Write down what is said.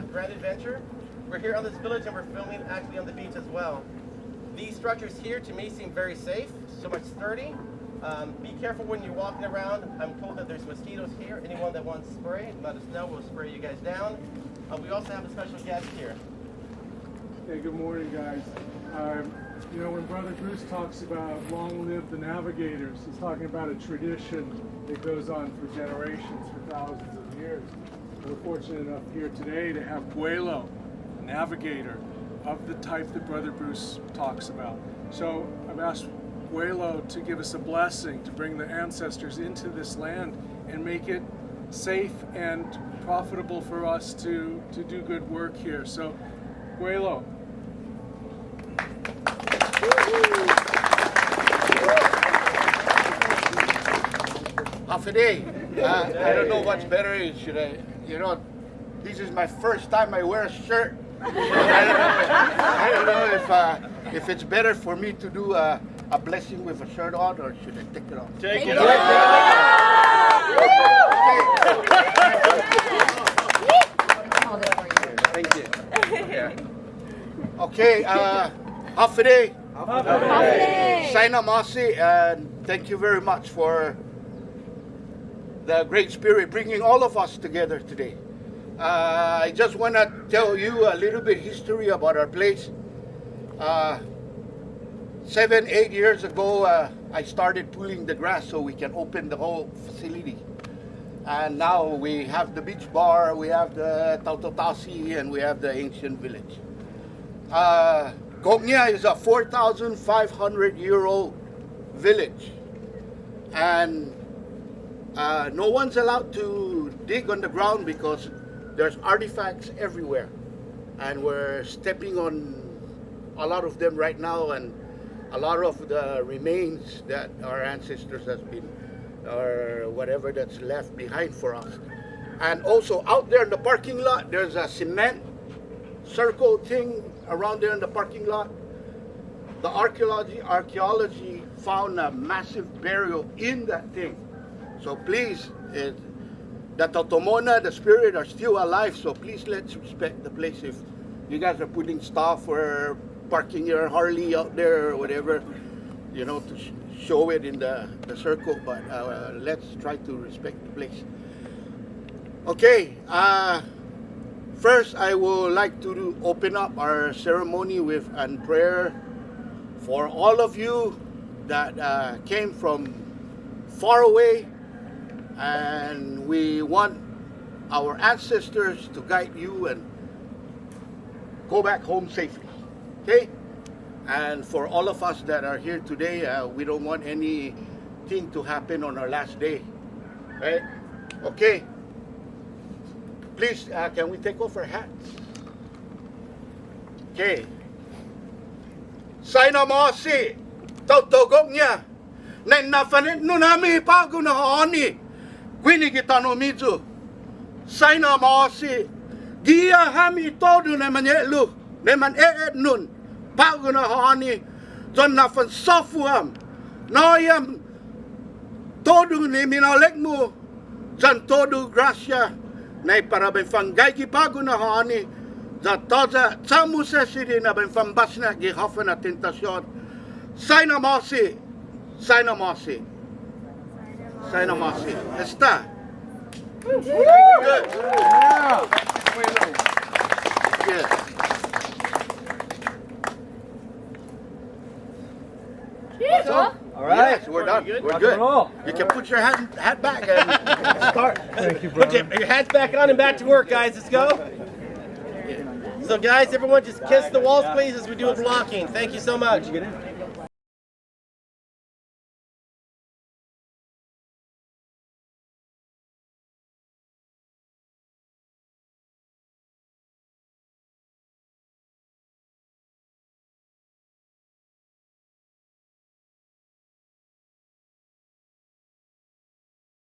Grand Adventure. We're here on this village and we're filming actually on the beach as well. These structures here to me seem very safe, so much sturdy. Be careful when you're walking around. I'm told that there's mosquitoes here. Anyone that wants spray, let us know. We'll spray you guys down. We also have a special guest here. Hey, good morning, guys. You know, when Brother Bruce talks about long live the navigators, he's talking about a tradition that goes on for generations, for thousands of years. We're fortunate enough here today to have Vuelo, a navigator of the type that Brother Bruce talks about. So I've asked Vuelo to give us a blessing to bring the ancestors into this land and make it safe and profitable for us to do good work here. So, Vuelo. Half a day. I don't know what's better. This is my first time I wear a shirt. I don't know if it's better for me to do a blessing with a shirt on, or should I take it off? Take it off. Thank you. Yeah. Okay, half a day. Saina Masi, and thank you very much for the Great Spirit bringing all of us together today. I just want to tell you a little bit history about our place. 7-8 years ago, I started pulling the grass so we can open the whole facility. And now we have the beach bar, we have the Tautotasi, and we have the ancient village. Gognia is a 4,500-year-old village. And no one's allowed to dig on the ground because there's artifacts everywhere. And we're stepping on a lot of them right now, and a lot of the remains that our ancestors has been, or whatever that's left behind for us. And also out there in the parking lot, there's a cement circle thing around there in the parking lot. The archaeology found a massive burial in that thing. So please, the Tautomona, the spirit, are still alive, so please let's respect the place. If you guys are putting stuff or parking your Harley out there or whatever, you know, to show it in the circle, but let's try to respect the place. Okay, first I would like to open up our ceremony with a prayer for all of you that came from far away, and we want our ancestors to guide you and go back home safely. Okay? And for all of us that are here today, we don't want anything to happen on our last day. Right? Okay. Please, can we take off our hats? Okay. Saina Masi, tautogok niya, na nafanit nunami pago na haani, gwini kita no mizu. Saina Masi, dia hami todo na manyelu, na man nun. Pago na haani, John na fan sofuam, noyam todo ni minalek mo, John todo gracia, na para ben fangay ki pago na haani, za toza samu se siri na ben fambasna gi hafa na tentasyon. Saina Masi, Saina Masi, Saina Masi. Esta. Good. Yeah. Yes. So, all right, we're done. We're good. You can put your hat back and start. Thank you, brother. Put your hats back on and back to work, guys. Let's go. So, guys, everyone just kiss the walls, please, as we do a blocking. Thank you so much.